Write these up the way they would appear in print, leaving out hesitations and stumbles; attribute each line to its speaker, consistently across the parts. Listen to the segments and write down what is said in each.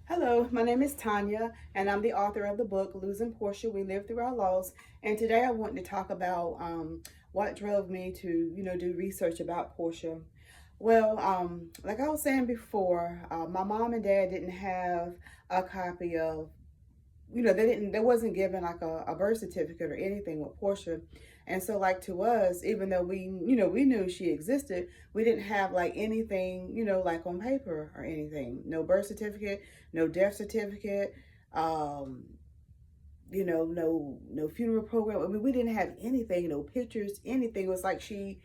Speaker 1: Hello, my name is Tanya, and I'm the author of the book Losing Porsha, We Live Through Our Loss. And today I want to talk about what drove me to, do research about Porsha. Well, like I was saying before, my mom and dad didn't have a copy of they wasn't given like a birth certificate or anything with Portia. And so like to us, even though we knew she existed, we didn't have like anything, like on paper or anything. No birth certificate, no death certificate, um, no funeral program. I mean, we didn't have anything, no pictures, anything. It was like she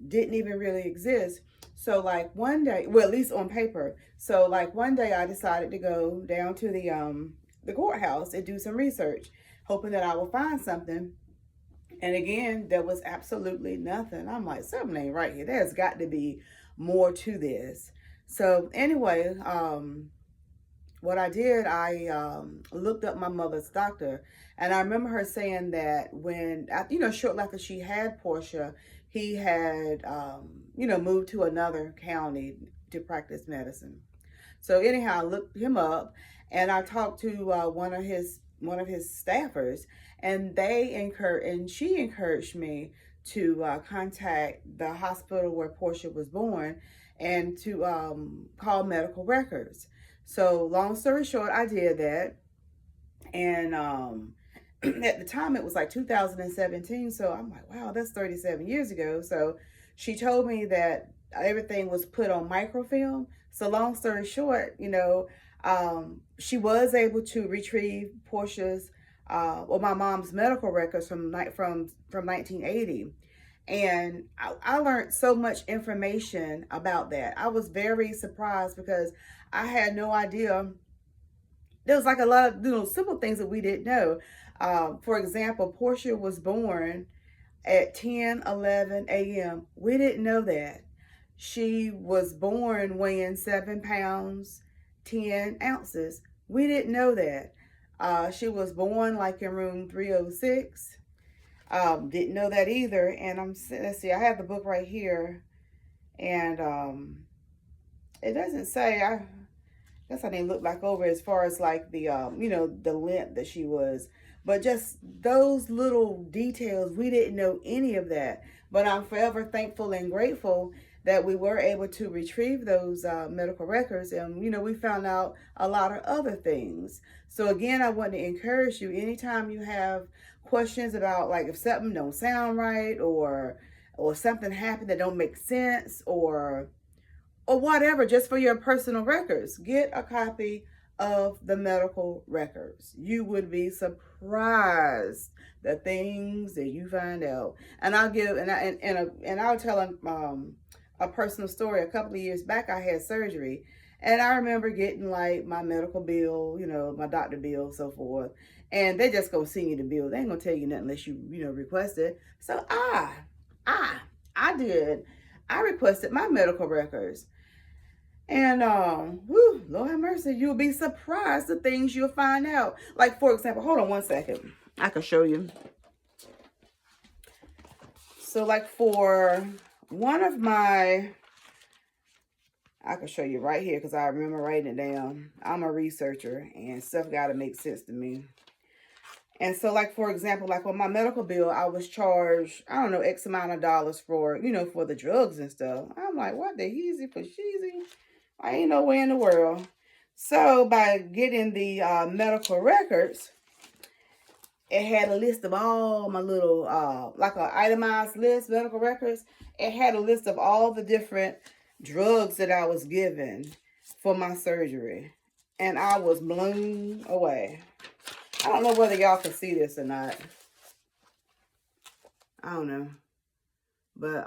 Speaker 1: didn't even really exist. So like one day, well, at least on paper. So like one day I decided to go down to the courthouse and do some research, hoping that I would find something. And again, there was absolutely nothing. I'm like, something ain't right here. There's got to be more to this. So anyway, what I did, I looked up my mother's doctor, and I remember her saying that when, shortly after she had Portia, he had, moved to another county to practice medicine. So anyhow, I looked him up, and I talked to one of his staffers, and she encouraged me to contact the hospital where Portia was born, and to call medical records. So long story short, I did that, and at the time it was like 2017. So I'm like, wow, that's 37 years ago. So she told me that everything was put on microfilm. So long story short, she was able to retrieve Portia's, or my mom's medical records from 1980. And I learned so much information about that. I was very surprised because I had no idea. There was like a lot of simple things that we didn't know. For example, Portia was born at 10:11 a.m. We didn't know that. She was born weighing 7 pounds, 10 ounces. We didn't know that. She was born like in room 306. Didn't know that either. And let's see, I have the book right here. And it doesn't say, I guess I didn't look back over as far as like the length that she was. But just those little details, we didn't know any of that. But I'm forever thankful and grateful that we were able to retrieve those medical records. And, we found out a lot of other things. So again, I want to encourage you, anytime you have questions about like if something don't sound right, or something happened that don't make sense, or whatever, just for your personal records, get a copy of the medical records. You would be surprised the things that you find out. And I'll give and I'll tell a personal story. A couple of years back, I had surgery, and I remember getting like my medical bill, my doctor bill, so forth. And they just gonna send you the bill. They ain't gonna tell you nothing unless you request it. So I I did. I requested my medical records. And Lord have mercy, you'll be surprised the things you'll find out. Like for example, hold on one second. I can show you. So like for one of my, I can show you right here because I remember writing it down. I'm a researcher and stuff got to make sense to me. And so like for example, like on my medical bill, I was charged, I don't know, X amount of dollars for, for the drugs and stuff. I'm like, what the heezy for sheezy? I ain't no way in the world. So by getting the medical records, it had a list of all my little, like an itemized list, medical records. It had a list of all the different drugs that I was given for my surgery. And I was blown away. I don't know whether y'all can see this or not. I don't know. But,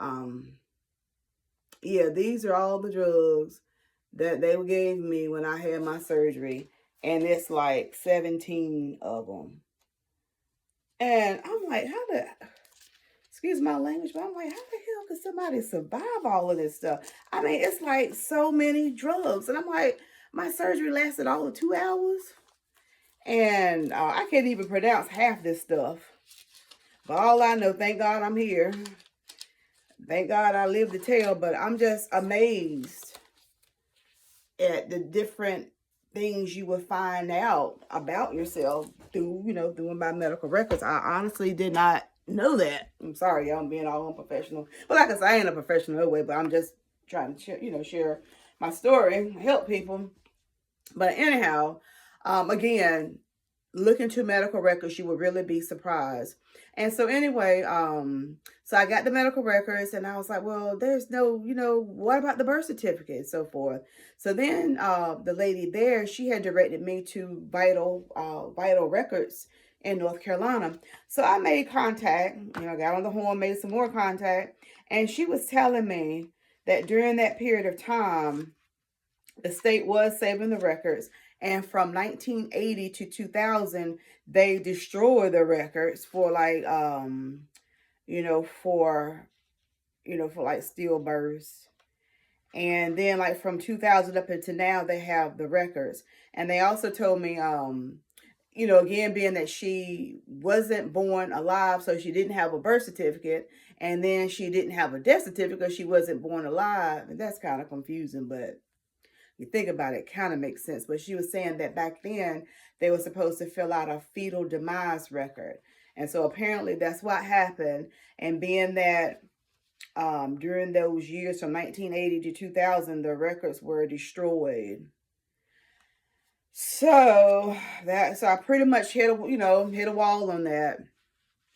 Speaker 1: yeah, these are all the drugs that they gave me when I had my surgery. And it's like 17 of them. And I'm like, excuse my language, but I'm like, how the hell could somebody survive all of this stuff? I mean, it's like so many drugs. And I'm like, my surgery lasted all of 2 hours. And I can't even pronounce half this stuff. But all I know, thank God I'm here. Thank God I lived to tell. But I'm just amazed at the different things you would find out about yourself through, through my medical records. I honestly did not know that. I'm sorry, y'all, I'm being all unprofessional. But like I said, I ain't a professional way, but I'm just trying to, share my story, help people. But anyhow, again, look into medical records, you would really be surprised. And so anyway, so I got the medical records and I was like, well, there's no, what about the birth certificate and so forth. So then the lady there, she had directed me to Vital Records in North Carolina. So I made contact, got on the horn, made some more contact, and she was telling me that during that period of time, the state was saving the records. And from 1980 to 2000, they destroyed the records for like, you know, for, for like stillbirths. And then like from 2000 up until now, they have the records. And they also told me, again, being that she wasn't born alive, so she didn't have a birth certificate. And then she didn't have a death certificate, she wasn't born alive. And that's kind of confusing, but you think about it, kind of makes sense. But she was saying that back then they were supposed to fill out a fetal demise record. And so apparently that's what happened. And being that during those years from 1980 to 2000, the records were destroyed. So I pretty much hit a wall on that.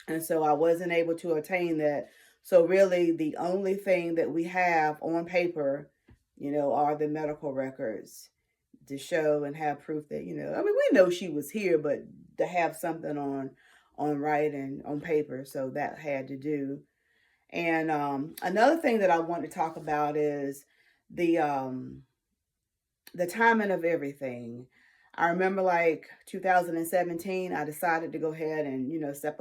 Speaker 1: And so I wasn't able to attain that. So really the only thing that we have on paper, are the medical records to show and have proof that, we know she was here, but to have something on writing, on paper. So that had to do. And another thing that I want to talk about is the timing of everything. I remember like 2017, I decided to go ahead and, step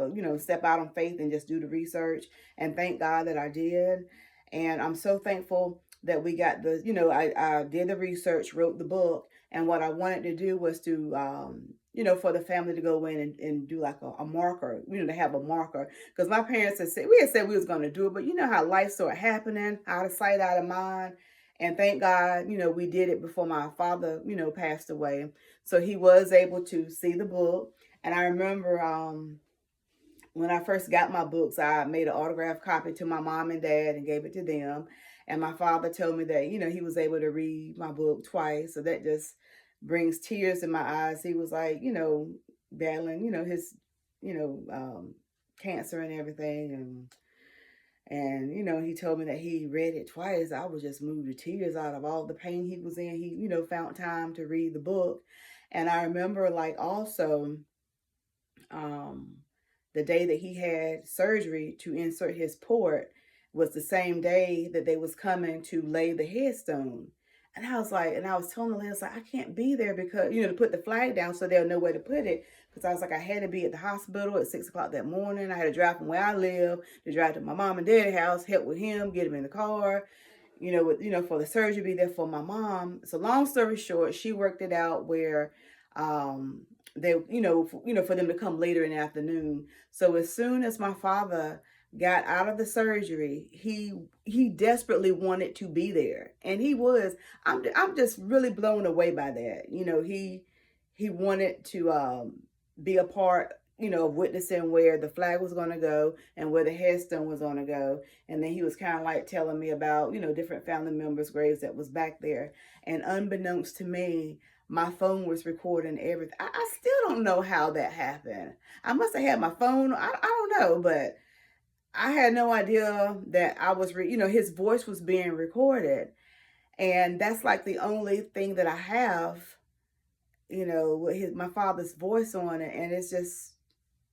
Speaker 1: out on faith and just do the research. And thank God that I did. And I'm so thankful that we got I did the research, wrote the book. And what I wanted to do was to, for the family to go in and do like a marker, to have a marker. Because my parents we had said we was going to do it, but you know how life started happening, out of sight, out of mind. And thank God, we did it before my father, passed away. So he was able to see the book. And I remember when I first got my books, I made an autographed copy to my mom and dad and gave it to them. And my father told me that, he was able to read my book twice. So that just brings tears in my eyes. He was like, battling, his, cancer and everything. And, he told me that he read it twice. I was just moved to tears out of all the pain he was in. He, found time to read the book. And I remember like also, the day that he had surgery to insert his port was the same day that they was coming to lay the headstone. And I was like, and I was telling the lady, I was like, I can't be there because, to put the flag down so they'll know where to put it. Because I was like, I had to be at the hospital at 6 o'clock that morning. I had to drive from where I live to drive to my mom and dad's house, help with him, get him in the car, for the surgery, be there for my mom. So long story short, she worked it out where they, for them to come later in the afternoon. So as soon as my father got out of the surgery, he desperately wanted to be there, and he was. I'm just really blown away by that. He wanted to be a part, of witnessing where the flag was going to go and where the headstone was going to go. And then he was kind of like telling me about, different family members' graves that was back there. And unbeknownst to me, my phone was recording everything. I still don't know how that happened. I must have had my phone. I don't know, but I had no idea that I was, his voice was being recorded. And that's like the only thing that I have, with my father's voice on it. And it's just,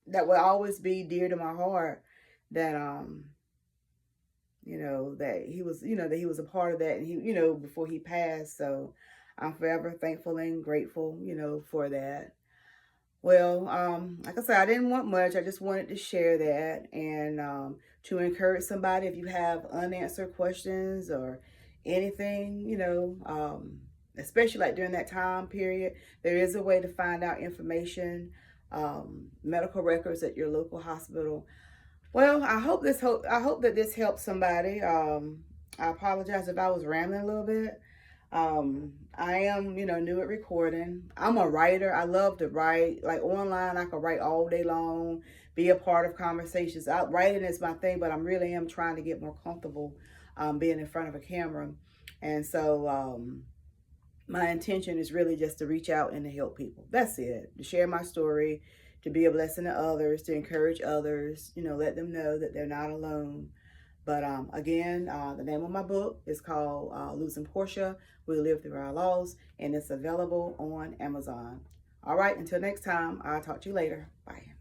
Speaker 1: that will always be dear to my heart that, that he was, that he was a part of that. And he, before he passed. So I'm forever thankful and grateful, for that. Well, like I said, I didn't want much. I just wanted to share that and to encourage somebody if you have unanswered questions or anything, especially like during that time period, there is a way to find out information, medical records at your local hospital. Well, I hope that this helps somebody. I apologize if I was rambling a little bit. I am, new at recording. I'm a writer. I love to write. Like online, I can write all day long, be a part of conversations. Writing is my thing, but I really am trying to get more comfortable being in front of a camera. And so my intention is really just to reach out and to help people. That's it. To share my story, to be a blessing to others, to encourage others, let them know that they're not alone. But again, the name of my book is called Losing Porsha, We Live Through Our Loss, and it's available on Amazon. All right, until next time, I'll talk to you later. Bye.